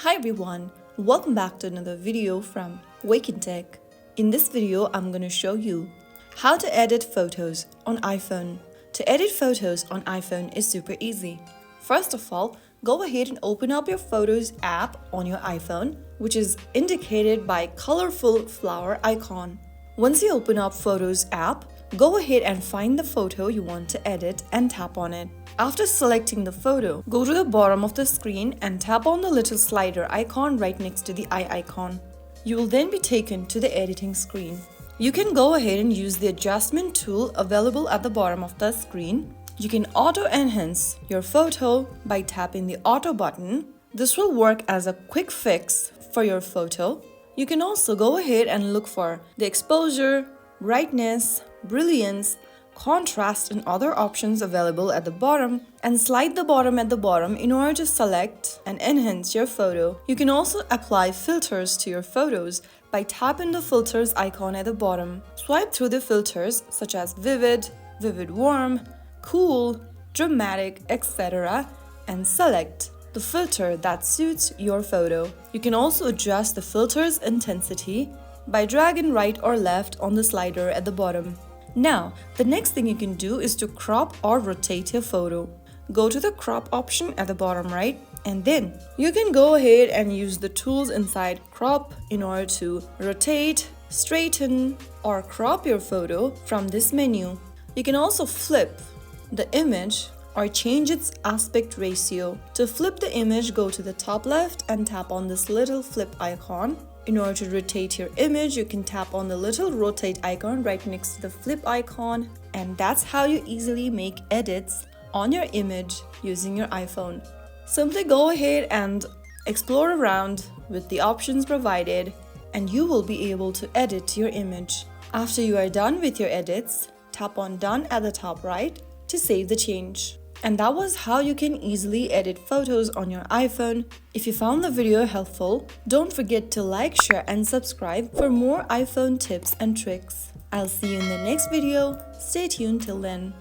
Hi everyone, welcome back to another video from Wake&Tech. In this video, I'm going to show you how to edit photos on iPhone. To edit photos on iPhone is super easy. First of all, go ahead and open up your Photos app on your iPhone, which is indicated by colorful flower icon. Once you open up Photos app, go ahead and find the photo you want to edit and tap on it. After selecting the photo, go to the bottom of the screen and tap on the little slider icon right next to the eye icon. You will then be taken to the editing screen. You can go ahead and use the adjustment tool available at the bottom of the screen. You can auto-enhance your photo by tapping the auto button. This will work as a quick fix for your photo. You can also go ahead and look for the exposure, brightness, brilliance, contrast and other options available at the bottom and slide the bottom at the bottom in order to select and enhance your photo. You can also apply filters to your photos by tapping the filters icon at the bottom. Swipe through the filters such as vivid, vivid warm, cool, dramatic, etc. and select the filter that suits your photo. You can also adjust the filter's intensity by dragging right or left on the slider at the bottom. Now, the next thing you can do is to crop or rotate your photo. Go to the crop option at the bottom right, and then you can go ahead and use the tools inside crop in order to rotate, straighten, or crop your photo from this menu. You can also flip the image or change its aspect ratio. To flip the image, go to the top left and tap on this little flip icon. In order to rotate your image, you can tap on the little rotate icon right next to the flip icon, and that's how you easily make edits on your image using your iPhone. Simply go ahead and explore around with the options provided, and you will be able to edit your image. After you are done with your edits, tap on Done at the top right to save the change. And that was how you can easily edit photos on your iPhone. If you found the video helpful, don't forget to like, share and subscribe for more iPhone tips and tricks. I'll see you in the next video. Stay tuned till then.